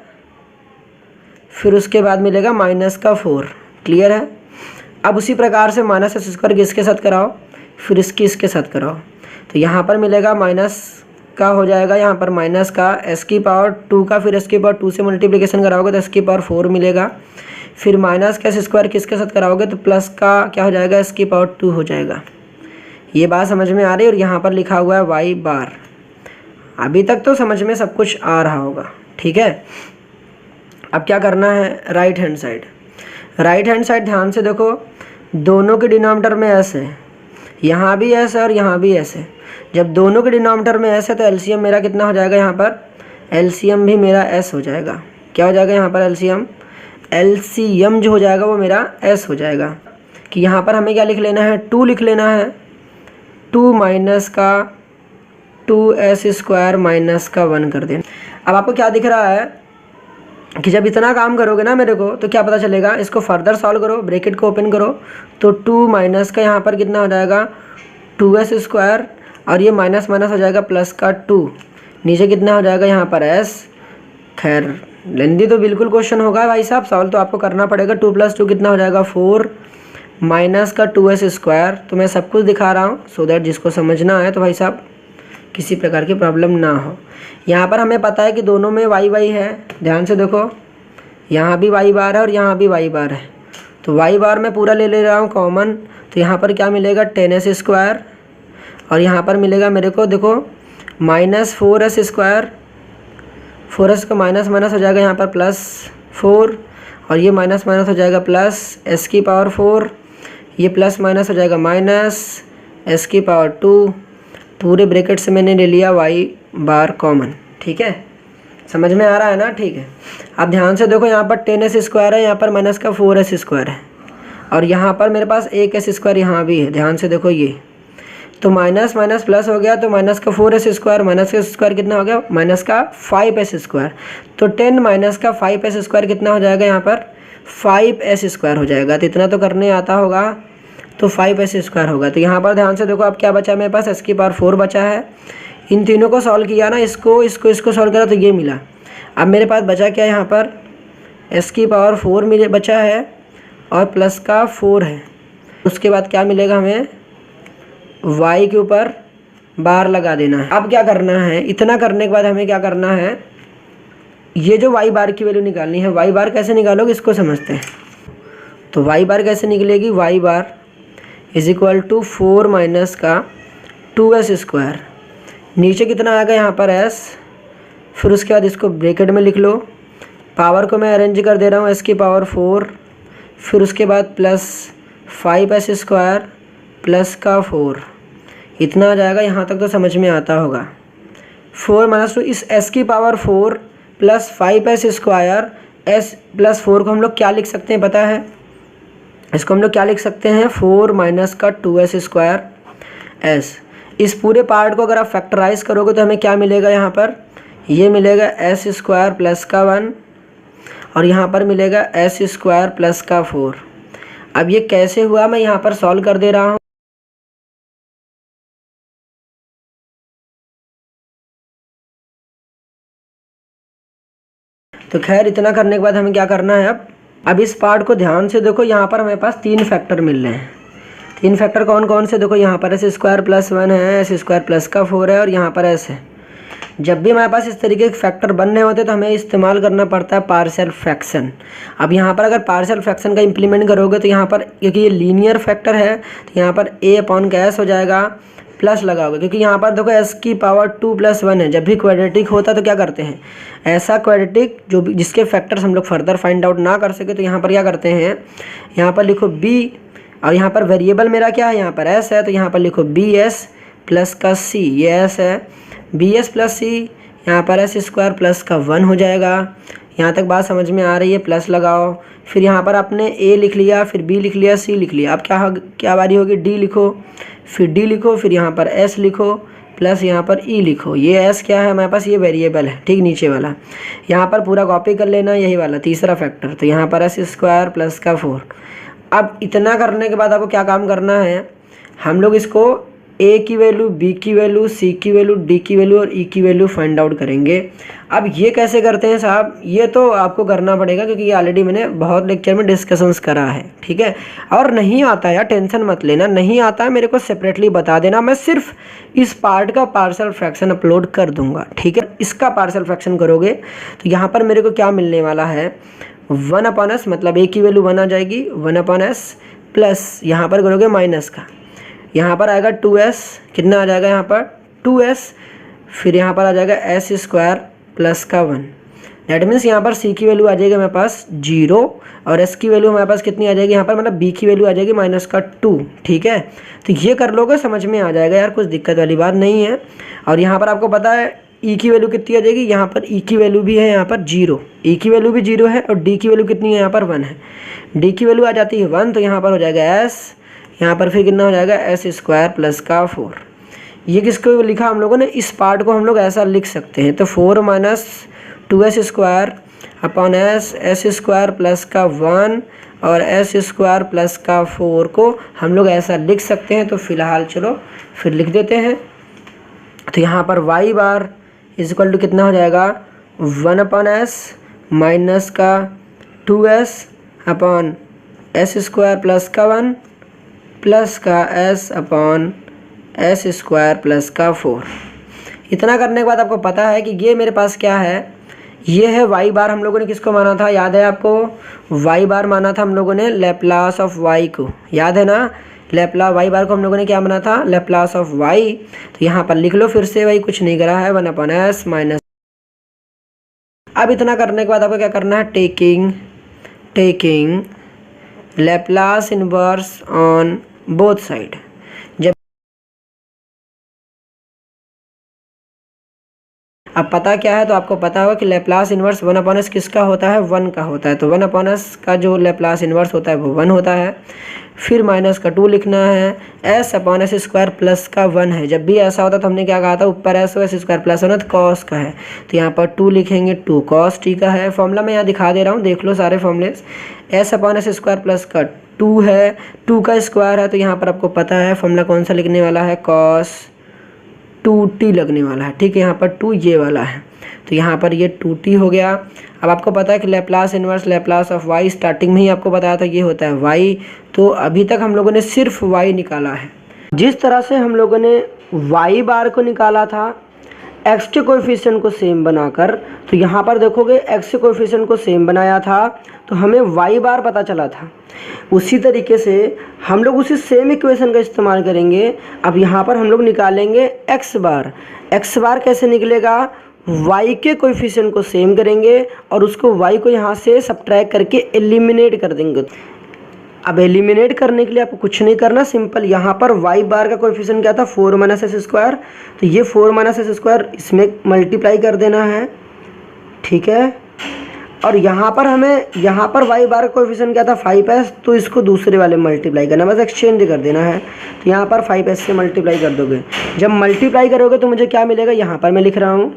फिर उसके बाद मिलेगा माइनस का 4, क्लियर है। अब उसी प्रकार से -s² किसके साथ कराओ, फिर इसके साथ कराओ, तो यहाँ पर मिलेगा माइनस का हो जाएगा, यहाँ पर माइनस का s² का, फिर s² से मल्टीप्लिकेशन कराओगे तो s⁴ मिलेगा, फिर माइनस का s² किसके साथ कराओगे तो प्लस का क्या हो जाएगा s⁴ हो जाएगा। ये बात समझ में आ रही है। और यहाँ पर लिखा हुआ है y बार। अभी तक तो समझ में सब कुछ आ रहा होगा, ठीक है। अब क्या करना है, right hand side, right hand side ध्यान से देखो, दोनों के डिनोमिनेटर में s है, यहाँ भी s है और यहाँ भी s है। जब दोनों के डिनोमिनेटर में s है तो एलसीएम मेरा कितना हो जाएगा, यहाँ पर एलसीएम भी मेरा s हो जाएगा। क्या हो जाएगा यहाँ पर एलसीएम जो हो जाएगा वो मेरा s हो जाएगा। कि यहाँ पर हमें क्या लिख लेना है, 2 लिख लेना है, 2 माइनस का 2s² माइनस का 1 कर देना। अब आपको क्या दिख रहा है कि जब इतना काम करोगे ना मेरे को तो क्या पता चलेगा, इसको फर्दर सॉल्व करो, ब्रैकेट को ओपन करो तो 2 माइनस का यहाँ पर कितना हो जाएगा 2s² और ये माइनस माइनस हो जाएगा प्लस का 2, नीचे कितना हो जाएगा यहाँ पर s। खैर लेंदी तो बिल्कुल क्वेश्चन होगा भाई साहब, सॉल्व तो आपको करना पड़ेगा। 2 + 2 कितना हो जाएगा 4 माइनस का 2s²। तो मैं सब कुछ दिखा रहा हूँ सो दैट जिसको समझना है तो भाई साहब किसी प्रकार की प्रॉब्लम ना हो। यहाँ पर हमें पता है कि दोनों में y है, ध्यान से देखो, यहाँ भी y बार है और यहाँ भी y बार है, तो y बार मैं पूरा ले रहा हूँ कॉमन। तो यहाँ पर क्या मिलेगा 10s² और यहाँ पर मिलेगा मेरे को देखो -4s², 4s का माइनस माइनस हो जाएगा यहाँ पर +4 और ये माइनस माइनस हो जाएगा प्लस s⁴, ये प्लस माइनस हो जाएगा माइनस s⁴, पूरे ब्रैकेट से मैंने ले लिया y बार कॉमन, ठीक है, समझ में आ रहा है ना, ठीक है। अब ध्यान से देखो, यहाँ पर 10s² है, यहाँ पर माइनस का 4s² है और यहाँ पर मेरे पास एक s² यहाँ भी है, ध्यान से देखो ये, तो माइनस माइनस प्लस हो गया, तो माइनस का 4s² माइनस का s² कितना हो गया माइनस का 5s², तो 10 माइनस का 5s² कितना हो जाएगा यहाँ पर 5s² हो जाएगा। तो इतना तो करने आता होगा, तो 5s² होगा। तो यहाँ पर ध्यान से देखो अब क्या बचा मेरे पास s⁴ बचा है। इन तीनों को सॉल्व किया ना, इसको सॉल्व करा तो ये मिला। अब मेरे पास बचा क्या यहाँ पर s⁴ बचा है और प्लस का 4 है। उसके बाद क्या मिलेगा हमें, y के ऊपर बार लगा देना है। अब क्या करना है, इतना करने के बाद हमें क्या करना है, ये जो y बार की वैल्यू निकालनी है, y बार कैसे निकालोगे इसको समझते हैं। तो y बार कैसे निकलेगी, y bar is equal to 4 minus का 2s स्क्वायर, नीचे कितना आएगा यहाँ पर s, फिर उसके बाद इसको ब्रैकेट में लिख लो, पावर को मैं अरेंज कर दे रहा हूँ s की पावर 4, फिर उसके बाद प्लस 5s स्क्वायर प्लस का 4, इतना आ जाएगा। यहाँ तक तो समझ में आता होगा। 4 माइनस 2, इस s की power 4 plus 5s square, s plus 4 को हम लोग क्या लिख सकते हैं पता है, इसको हम लोग क्या लिख सकते हैं, 4 माइनस का 2s स्क्वायर s। इस पूरे पार्ट को अगर आप फैक्टराइज करोगे तो हमें क्या मिलेगा, यहाँ पर ये मिलेगा s स्क्वायर प्लस का 1 और यहाँ पर मिलेगा s स्क्वायर प्लस का 4। अब ये कैसे हुआ मैं यहाँ पर सॉल्व कर दे रहा हूँ। तो खैर इतना करने के बाद हमें क्या करना है, अब इस पार्ट को ध्यान से देखो, यहाँ पर हमारे पास 3 फैक्टर मिल रहे हैं। 3 फैक्टर कौन कौन से, देखो यहाँ पर s स्क्वायर प्लस 1 है, s स्क्वायर प्लस का 4 है और यहाँ पर s है। जब भी हमारे पास इस तरीके के फैक्टर बन रहे होते तो हमें इस्तेमाल करना पड़ता है पार्शियल फ्रैक्शन। अब यहाँ पर अगर पार्शियल फ्रैक्शन का इम्प्लीमेंट करोगे तो यहाँ पर, क्योंकि ये लीनियर फैक्टर है, तो यहाँ पर a अपॉन का s हो जाएगा, प्लस लगाओगे क्योंकि यहाँ पर देखो s की पावर 2 प्लस 1 है। जब भी क्वाड्रेटिक होता है तो क्या करते हैं, ऐसा क्वाड्रेटिक जो भी जिसके फैक्टर्स हम लोग फर्दर फाइंड आउट ना कर सके तो यहाँ पर क्या करते हैं, यहाँ पर लिखो b और यहाँ पर वेरिएबल मेरा क्या है, यहाँ पर s है, तो यहाँ पर लिखो bs प्लस का c, ये s है, bs प्लस c, यहाँ पर s स्क्वायर प्लस का 1 हो जाएगा। यहाँ तक बात समझ में आ रही है, प्लस लगाओ, फिर यहाँ पर आपने a लिख लिया, फिर b लिख लिया, c लिख लिया। अब क्या बारी होगी, d लिखो, फिर d लिखो, फिर यहाँ पर s लिखो, प्लस यहाँ पर e लिखो। ये s क्या है हमारे पास, ये वेरिएबल है, ठीक नीचे वाला। यहाँ पर पूरा कॉपी कर लेना, यही वाला तीसरा फैक्टर, तो यहाँ पर s स्क्वायर प्लस का 4। अब इतना करने के बाद आपको क्या काम करना है, हम लोग इसको a की वैल्यू, b की वैल्यू, c की वैल्यू, d की वैल्यू और e की वैल्यू फाइंड आउट करेंगे। अब ये कैसे करते हैं साहब, ये तो आपको करना पड़ेगा क्योंकि ये ऑलरेडी मैंने बहुत लेक्चर में डिस्कशंस करा है, ठीक है। और नहीं आता यार टेंशन मत लेना, नहीं आता है मेरे को सेपरेटली बता देना, मैं सिर्फ इस पार्ट का पार्शियल फ्रैक्शन अपलोड कर दूंगा, ठीक है। इसका पार्शियल फ्रैक्शन करोगे तो यहाँ पर मेरे को क्या मिलने वाला है, 1 अपॉन एस, मतलब a की वैल्यू 1 आ जाएगी, 1 अपॉन एस प्लस यहाँ पर करोगे माइनस का, यहाँ पर आएगा 2s, कितना आ जाएगा यहाँ पर 2s, फिर यहाँ पर आ जाएगा s स्क्वायर प्लस का 1। दैट मीन्स यहाँ पर c की वैल्यू आ जाएगी हमारे पास 0 और s की वैल्यू हमारे पास कितनी आ जाएगी, यहाँ पर मतलब b की वैल्यू आ जाएगी माइनस का 2, ठीक है। तो ये कर लोगे समझ में आ जाएगा यार, कुछ दिक्कत वाली बात नहीं है। और यहाँ पर आपको पता है e की वैल्यू कितनी आ जाएगी, यहाँ पर e की वैल्यू भी है यहाँ पर 0, e की वैल्यू भी 0 है और d की वैल्यू कितनी है यहाँ पर 1 है। d की वैल्यू आ जाती है 1 तो यहाँ पर हो जाएगा s, यहाँ पर फिर कितना हो जाएगा s स्क्वायर प्लस का 4। ये किसको लिखा हम लोगों ने, इस पार्ट को हम लोग ऐसा लिख सकते हैं, तो 4 minus 2s square upon s square plus का 1 और s स्क्वायर प्लस का 4 को हम लोग ऐसा लिख सकते हैं। तो फिलहाल चलो फिर लिख देते हैं। तो यहाँ पर y bar is equal to कितना हो जाएगा, 1 अपॉन s माइनस का 2s upon s square plus का 1 प्लस का s upon s square plus का 4। इतना करने के बाद आपको पता है कि ये मेरे पास क्या है, ये है y बार। हम लोगों ने किसको माना था, याद है आपको, y बार माना था हम लोगों ने लैप्लास ऑफ y को, याद है ना, y बार को हम लोगों ने क्या माना था, लैप्लास ऑफ y। तो यहाँ पर लिख लो फिर से, वही कुछ नहीं करा है, 1 अपॉन s माइनस। अब इतना करने के बाद आपको क्या करना है, taking Laplace inverse on both side. जब अब पता क्या है तो आपको पता होगा कि लैप्लास इनवर्स 1 अपॉन एस किसका होता है, 1 का होता है। तो 1 अपॉन एस का जो लैप्लास इनवर्स होता है वो 1 होता है। फिर माइनस का 2 लिखना है, s upon S square plus का 1 है। जब भी ऐसा होता तो हमने क्या कहा था, ऊपर s हो s स्क्वायर प्लस 1 तो कॉस का है, तो यहाँ पर 2 लिखेंगे, 2 कॉस टी का है। फॉर्मूला मैं यहाँ दिखा दे रहा हूँ, देख लो सारे फॉर्मूले। s upon S square plus का 2 है, 2 का स्क्वायर है, तो यहाँ पर आपको पता है फॉर्मूला कौन सा लिखने वाला है, कॉस 2t लगने वाला है, ठीक है। यहाँ पर 2 ये वाला है, तो यहाँ पर ये 2t हो गया। अब आपको पता है कि Laplace inverse Laplace of y starting में ही आपको बताया था ये होता है y, तो अभी तक हम लोगों ने सिर्फ y निकाला है। जिस तरह से हम लोगों ने y बार को निकाला था x के कोएफिशिएंट को सेम बनाकर, तो यहाँ पर देखोगे x के कोएफिशिएंट को सेम बनाया था तो हमें y बार पता चला था। उसी तरीके से हम लोग उसी सेम इक्वेशन का इस्तेमाल करेंगे। अब यहाँ पर हम लोग निकालेंगे x बार। x बार कैसे निकलेगा, y के कोएफिशिएंट को सेम करेंगे और उसको y को यहाँ से सब्ट्रैक्ट करके एलिमिनेट कर देंगे। अब एलिमिनेट करने के लिए आपको कुछ नहीं करना, सिंपल यहाँ पर y बार का कोएफिशिएंट क्या था 4 माइनस एस स्क्वायर, तो ये 4 माइनस एस स्क्वायर इसमें मल्टीप्लाई कर देना है, ठीक है। और यहाँ पर हमें यहाँ पर y बार का कोएफिशिएंट क्या था 5s, तो इसको दूसरे वाले मल्टीप्लाई करना, बस एक्सचेंज कर देना है। तो यहाँ पर 5s से मल्टीप्लाई कर दोगे। जब मल्टीप्लाई करोगे तो मुझे क्या मिलेगा, यहाँ पर मैं लिख रहा हूँ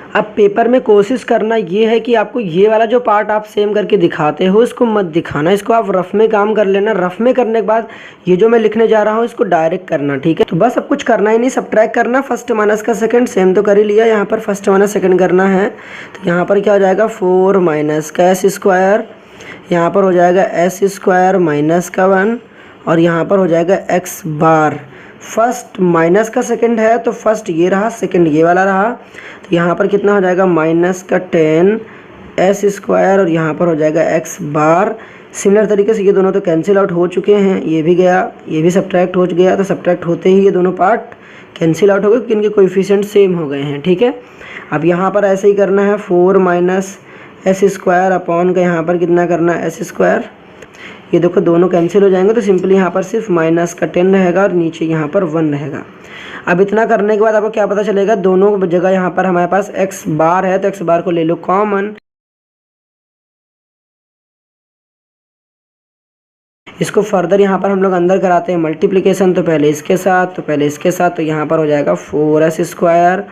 अब पेपर में कोशिश करना ये है कि आपको ये वाला जो पार्ट आप सेम करके दिखाते हो इसको मत दिखाना, इसको आप रफ में काम कर लेना। रफ में करने के बाद ये जो मैं लिखने जा रहा हूँ इसको डायरेक्ट करना, ठीक है। तो बस अब कुछ करना ही नहीं, सब्ट्रैक्ट करना, फर्स्ट माइनस का सेकंड सेम तो कर ही लिया, यहाँ पर फर्स्ट माइनस सेकंड करना है। तो यहाँ पर क्या हो जाएगा 4 माइनस का एस स्क्वायर, यहाँ पर हो जाएगा एस स्क्वायर माइनस का 1 और यहाँ पर हो जाएगा एक्स बार। फर्स्ट माइनस का सेकंड है तो फर्स्ट ये रहा, सेकंड ये वाला रहा। तो यहाँ पर कितना हो जाएगा माइनस का 10 एस स्क्वायर और यहाँ पर हो जाएगा एक्स बार। सिमिलर तरीके से ये दोनों तो कैंसिल आउट हो चुके हैं, ये भी गया, ये भी सब्ट्रैक्ट हो गया। तो सब्ट्रैक्ट होते ही ये दोनों पार्ट कैंसिल आउट हो गए क्योंकि इनके कोएफिशिएंट सेम हो गए हैं, ठीक है। अब यहाँ पर ऐसे ही करना है 4 माइनस एस स्क्वायर अपॉन का यहाँ पर कितना करना है एस स्क्वायर। ये देखो दोनों कैंसिल हो जाएंगे तो सिंपली यहाँ पर सिर्फ माइनस का 10 रहेगा और नीचे यहाँ पर 1 रहेगा। अब इतना करने के बाद आपको क्या पता चलेगा, दोनों जगह यहाँ पर हमारे पास एक्स बार है तो एक्स बार को ले लो कॉमन। इसको फर्दर यहाँ पर हम लोग अंदर कराते हैं मल्टीप्लिकेशन, तो पहले इसके साथ तो पहले इसके साथ, तो यहाँ पर हो जाएगा 4s स्क्वायर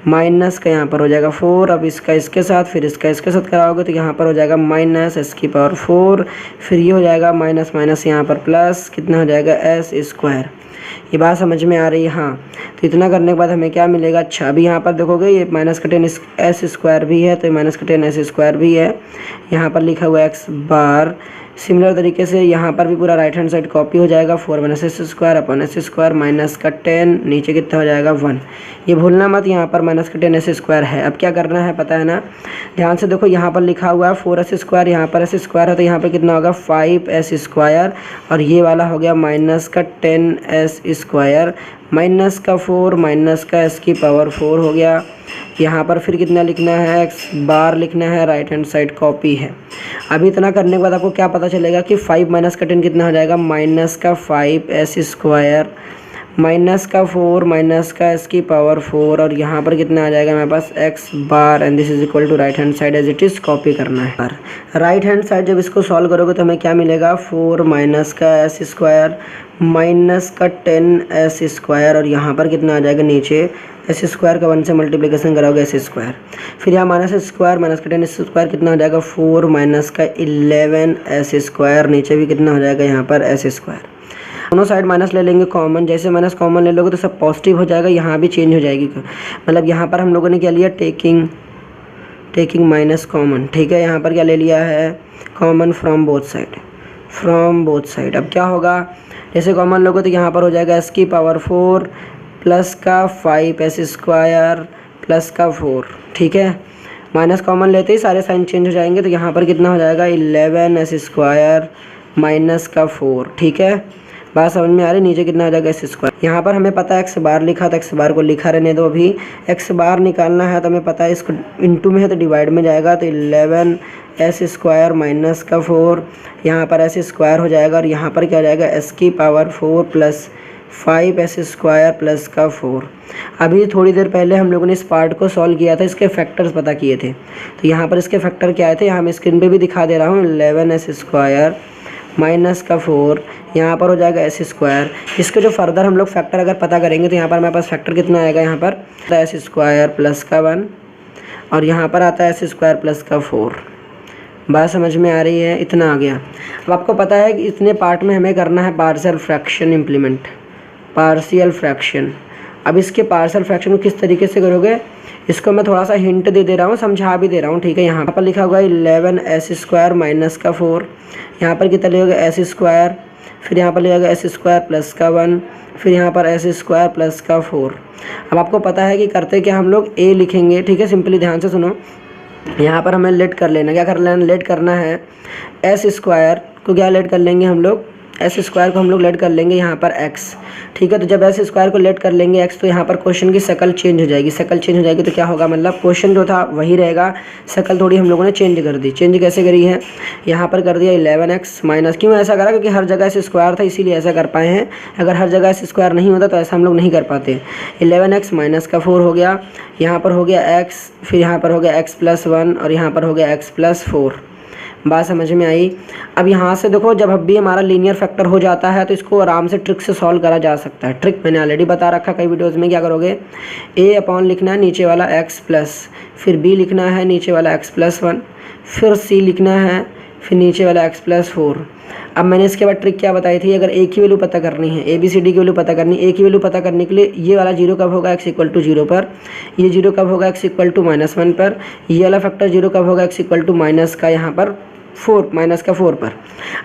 माइनस का यहाँ पर हो जाएगा 4। अब इसका इसके साथ फिर इसका इसके साथ कराओगे तो यहाँ पर हो जाएगा माइनस एस की पावर 4, फिर ये हो जाएगा माइनस माइनस यहाँ पर प्लस, कितना हो जाएगा एस स्क्वायर। ये बात समझ में आ रही है, हाँ। तो इतना करने के बाद हमें क्या मिलेगा, अच्छा अभी यहाँ पर देखोगे ये माइनस का 10 एस स्क्वायर भी है तो माइनस का 10 एस स्क्वायर भी है, यहाँ पर लिखा हुआ एक्स बार। सिमिलर तरीके से यहाँ पर भी पूरा राइट हैंड साइड कॉपी हो जाएगा 4 minus S square upon S square minus का 10, नीचे कितना हो जाएगा 1। ये भूलना मत, यहाँ पर माइनस का 10 एस स्क्वायर है। अब क्या करना है पता है ना, ध्यान से देखो यहाँ पर लिखा हुआ है 4s स्क्वायर, यहाँ पर एस स्क्वायर है तो यहाँ पर कितना होगा 5s स्क्वायर और ये वाला हो गया माइनस का 10s स्क्वायर माइनस का 4 माइनस का एस की पावर 4 हो गया। यहाँ पर फिर कितना लिखना है एक्स बार लिखना है, राइट हैंड साइड कॉपी है। अभी इतना करने के बाद आपको क्या पता चलेगा कि 5 माइनस का 10 कितना हो जाएगा माइनस का 5s स्क्वायर माइनस का 4 माइनस का एस की पावर 4 और यहाँ पर कितना आ जाएगा हमारे पास X bar and this is equal to right hand side as it is copy करना है। राइट हैंड साइड जब इसको सॉल्व करोगे तो हमें क्या मिलेगा 4 माइनस का एस स्क्वायर माइनस का 10s स्क्वायर और यहाँ पर कितना आ जाएगा नीचे एस स्क्वायर का 1 से मल्टीप्लिकेशन कराओगे एस स्क्वायर, फिर यहाँ माइनस एस स्क्वायर माइनस का 10s स्क्वायर कितना हो जाएगा 4 माइनस का 11s स्क्वायर, नीचे भी कितना हो जाएगा यहाँ पर एस स्क्वायर। दोनों साइड माइनस ले लेंगे कॉमन, जैसे माइनस कॉमन ले लोगे तो सब पॉजिटिव हो जाएगा, यहाँ भी चेंज हो जाएगी। मतलब यहाँ पर हम लोगों ने क्या लिया टेकिंग माइनस कॉमन, ठीक है। यहाँ पर क्या ले लिया है कॉमन फ्रॉम बोथ साइड। अब क्या होगा, जैसे कॉमन लोगे तो यहाँ पर हो जाएगा एस की पावर 4 प्लस का 5s स्क्वायर प्लस का 4, ठीक है। माइनस कॉमन लेते ही सारे साइन चेंज हो जाएंगे तो यहाँ पर कितना हो जाएगा 11s स्क्वायर माइनस का 4, ठीक है। बात समझ में आ रही, नीचे कितना हो जाएगा एस स्क्वायर। यहाँ पर हमें पता है एक्स बार लिखा तो एक्स बार को लिखा रहने दो, अभी एक्स बार निकालना है तो हमें पता है इसको इनटू में है तो डिवाइड में जाएगा, तो 11s स्क्वायर माइनस का 4 यहाँ पर एस स्क्वायर हो जाएगा और यहाँ पर क्या हो जाएगा एस की power 4 plus 5s square plus का 4। अभी थोड़ी देर पहले हम लोगों ने इस पार्ट को सॉल्व किया था, इसके फैक्टर्स पता किए थे, तो यहाँ पर इसके फैक्टर क्या आए थे यहाँ मैं स्क्रीन पे भी दिखा दे रहा हूँ। 11s स्क्वायर माइनस का 4 यहाँ पर हो जाएगा एस स्क्वायर। इसके जो फर्दर हम लोग फैक्टर अगर पता करेंगे तो यहाँ पर हमारे पास फैक्टर कितना आएगा, यहाँ पर एस स्क्वायर प्लस का 1 और यहाँ पर आता है एस स्क्वायर प्लस का 4 बात समझ में आ रही है? इतना आ गया। अब आपको पता है कि इतने पार्ट में हमें करना है partial fraction implement, partial fraction. अब इसके पार्शियल फ्रैक्शन को किस तरीके से करोगे, इसको मैं थोड़ा सा हिंट दे रहा हूँ, समझा भी दे रहा हूँ, ठीक है। यहाँ पर लिखा हुआ है 11s² माइनस का 4, यहाँ पर कितना लिखोगे s², फिर यहाँ पर लिखा s² प्लस का 1, फिर यहाँ पर s² प्लस का 4। अब आपको पता है कि करते क्या हम लोग a लिखेंगे, ठीक है। सिंपली ध्यान से सुनो, यहाँ पर हमें लेट कर लेना, क्या कर लेना, लेट करना है s² को, क्या लेट कर लेंगे हम लोग, s² को हम लोग लेट कर लेंगे यहाँ पर x, ठीक है। तो जब s² को लेट कर लेंगे x, तो यहाँ पर क्वेश्चन की शक्ल चेंज हो जाएगी। शक्ल चेंज हो जाएगी तो क्या होगा, मतलब क्वेश्चन जो था वही रहेगा, शक्ल थोड़ी हम लोगों ने चेंज कर दी। चेंज कैसे करी है, यहाँ पर कर दिया 11x माइनस, क्यों ऐसा करा, क्योंकि हर जगह s² था इसीलिए ऐसा कर पाए हैं। अगर हर जगह s² नहीं होता तो ऐसा हम लोग नहीं कर पाते। 11x माइनस का 4 हो गया, यहाँ पर हो गया x, फिर यहाँ पर हो गया x प्लस 1 और यहाँ पर हो गया x प्लस 4। बात समझ में आई? अब यहाँ से देखो, जब अब भी हमारा लीनियर फैक्टर हो जाता है तो इसको आराम से ट्रिक से सॉल्व करा जा सकता है। ट्रिक मैंने ऑलरेडी बता रखा कई वीडियोज़ में। क्या करोगे, a अपॉन लिखना है नीचे वाला x प्लस, फिर b लिखना है नीचे वाला x प्लस 1, फिर c लिखना है, फिर नीचे वाला x प्लस 4। अब मैंने इसके बाद ट्रिक क्या बताई थी, अगर a की वैल्यू पता करनी है, ABCD की वैल्यू पता करनी, a की वैल्यू पता करने के लिए ये वाला 0 कब होगा, x इक्वल टू 0 पर, ये 0 कब होगा, x इक्वल टू -1 पर, ये वाला फैक्टर 0 कब होगा, x इक्वल टू माइनस का यहाँ पर 4, माइनस का 4 पर।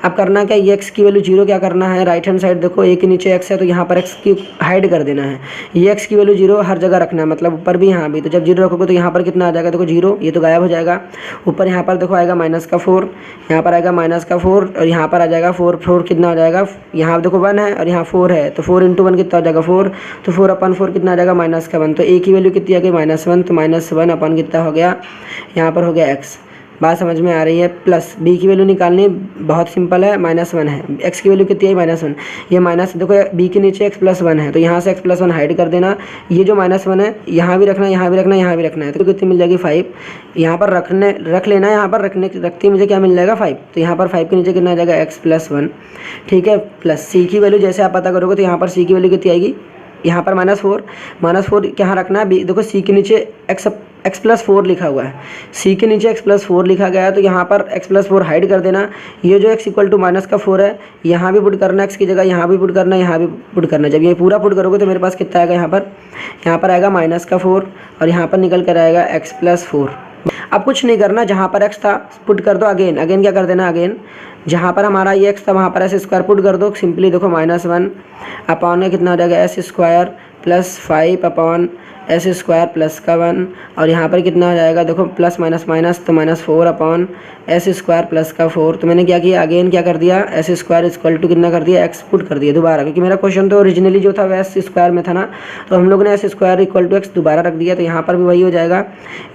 अब करना क्या, ये x की वैल्यू 0 क्या करना है, राइट हैंड साइड देखो a के नीचे x है तो यहाँ पर x की हाइड कर देना है। ये x की वैल्यू 0 हर जगह रखना है, मतलब ऊपर भी यहाँ भी। तो जब 0 रखोगे तो यहाँ पर कितना आ जाएगा, देखो 0, ये तो गायब हो जाएगा। ऊपर यहाँ पर देखो आएगा -4, यहाँ पर आएगा -4 और यहाँ पर आ जाएगा 4 कितना हो जाएगा, यहाँ देखो 1 है और यहाँ 4 है, तो 4 × 1 कितना हो जाएगा 4, तो 4/4 कितना आ जाएगा -1। तो a की वैल्यू कितनी आ गई -1, तो -1 अपन कितना हो गया, यहाँ पर हो गया x। बात समझ में आ रही है? प्लस b की वैल्यू निकालनी बहुत सिंपल है, -1 है, x की वैल्यू कितनी है -1, ये माइनस देखो b के नीचे x प्लस 1 है तो यहाँ से x प्लस 1 हाइड कर देना। ये जो -1 है यहाँ भी रखना, यहाँ भी रखना, यहाँ भी रखना है, तो कितनी मिल जाएगी 5। यहाँ पर रख लेना, यहाँ पर रखती मुझे क्या मिल जाएगा 5, तो यहाँ पर 5 के नीचे कितना आ जाएगा x प्लस 1, ठीक है। प्लस c की वैल्यू जैसे आप पता करोगे तो यहाँ पर c की वैल्यू कितनी आएगी, यहाँ पर -4 यहाँ रखना है। देखो c के नीचे x प्लस 4 लिखा हुआ है, c के नीचे x प्लस 4 लिखा गया है तो यहाँ पर x प्लस 4 हाइड कर देना। ये जो x इक्वल टू -4 है यहाँ भी पुट करना, x की जगह यहाँ भी पुट करना, यहाँ भी पुट करना। जब ये पूरा पुट करोगे तो मेरे पास कितना आएगा, यहाँ पर आएगा -4 और यहाँ पर निकल कर आएगा x प्लस 4। अब कुछ नहीं करना, जहाँ पर x था पुट कर दो, अगेन क्या कर देना, अगेन जहाँ पर हमारा ये x था वहाँ पर s² पुट कर दो। सिंपली देखो -1 अपॉन कितना हो जाएगा s² plus 5 upon s² plus का 1 और यहाँ पर कितना हो जाएगा, देखो प्लस माइनस तो -4 अपॉन s² प्लस का 4। तो मैंने क्या किया, अगेन क्या कर दिया, s² इक्वल टू कितना कर दिया, x पुट कर दिया दोबारा, क्योंकि मेरा क्वेश्चन तो ओरिजिनली जो था वह s² में था ना, तो हम लोग ने s² इक्वल टू x दोबारा रख दिया। तो यहाँ पर भी वही हो जाएगा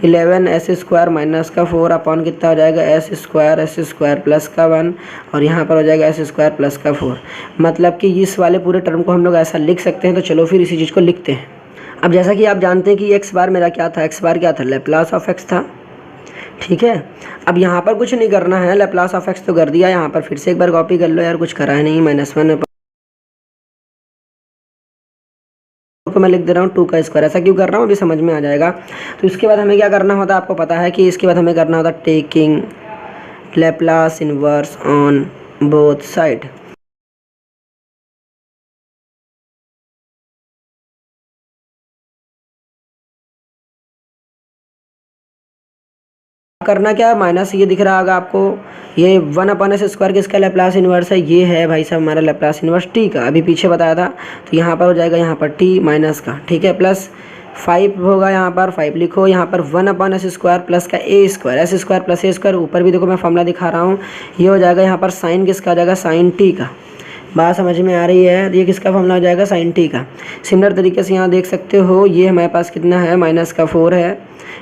11s² माइनस का 4 अपॉन कितना हो जाएगा s² प्लस का 1 और यहाँ पर हो जाएगा s² प्लस का 4। मतलब कि इस वाले पूरे टर्म को हम लोग ऐसा लिख सकते हैं। तो चलो फिर इसी चीज़ को लिखते हैं। अब जैसा कि आप जानते हैं कि x बार मेरा क्या था, x बार क्या था, लैप्लास ऑफ x था, ठीक है। अब यहाँ पर कुछ नहीं करना है, लैप्लास ऑफ x तो कर दिया, यहाँ पर फिर से एक बार कॉपी कर लो यार, कुछ करा है नहीं। -1 को मैं लिख दे रहा हूँ 2 का स्क्वायर, ऐसा क्यों कर रहा हूँ अभी समझ में आ जाएगा। तो इसके बाद हमें क्या करना होता है, आपको पता है कि इसके बाद हमें करना होता है taking Laplace inverse on both side. करना क्या है, माइनस ये दिख रहा होगा आपको, ये 1/s² किसका लैप्लास इन्वर्स है, ये है भाई साहब हमारा लैप्लास इन्वर्स t का, अभी पीछे बताया था। तो यहाँ पर हो जाएगा यहाँ पर t माइनस का, ठीक है, प्लस 5 होगा, यहाँ पर 5 लिखो, यहाँ पर 1/s² प्लस का a² s² प्लस a²। ऊपर भी देखो मैं फॉर्मूला दिखा रहा हूँ, ये हो जाएगा यहाँ पर साइन किसका आ जाएगा, साइन t का। बात समझ में आ रही है? ये किसका फॉर्मूला हो जाएगा, साइन t का। सिमिलर तरीके से यहाँ देख सकते हो, ये हमारे पास कितना है, -4 है,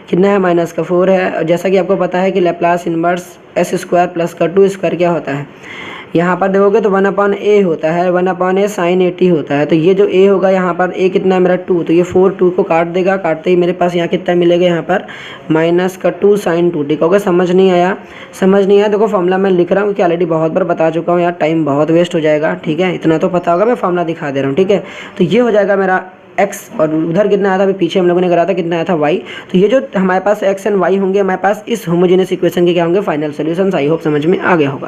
कितना है, -4 है। और जैसा कि आपको पता है कि लैप्लास इनवर्स s² प्लस का 2² क्या होता है, यहाँ पर देखोगे तो 1/a होता है, 1/a साइन 80 होता है। तो ये जो a होगा यहाँ पर a कितना है मेरा 2, तो ये 2 को काट देगा, काटते ही मेरे पास यहाँ कितना मिलेगा, यहाँ पर -2 साइन 2। ठीक होगा, समझ नहीं आया, समझ नहीं आया। देखो फॉर्मूला मैं लिख रहा हूँ कि ऑलरेडी बहुत बार बता चुका हूँ यार, टाइम बहुत वेस्ट हो जाएगा, ठीक है, इतना तो पता होगा, मैं फॉर्मूला दिखा दे रहा हूँ, ठीक है। तो ये हो जाएगा मेरा एक्स और उधर कितना आया था, अभी पीछे हम लोगों ने करा था कितना आया था वाई। तो ये जो हमारे पास एक्स एंड वाई होंगे हमारे पास इस होमोजेनियस इक्वेशन के क्या होंगे फाइनल सॉल्यूशंस। आई होप समझ में आ गया होगा।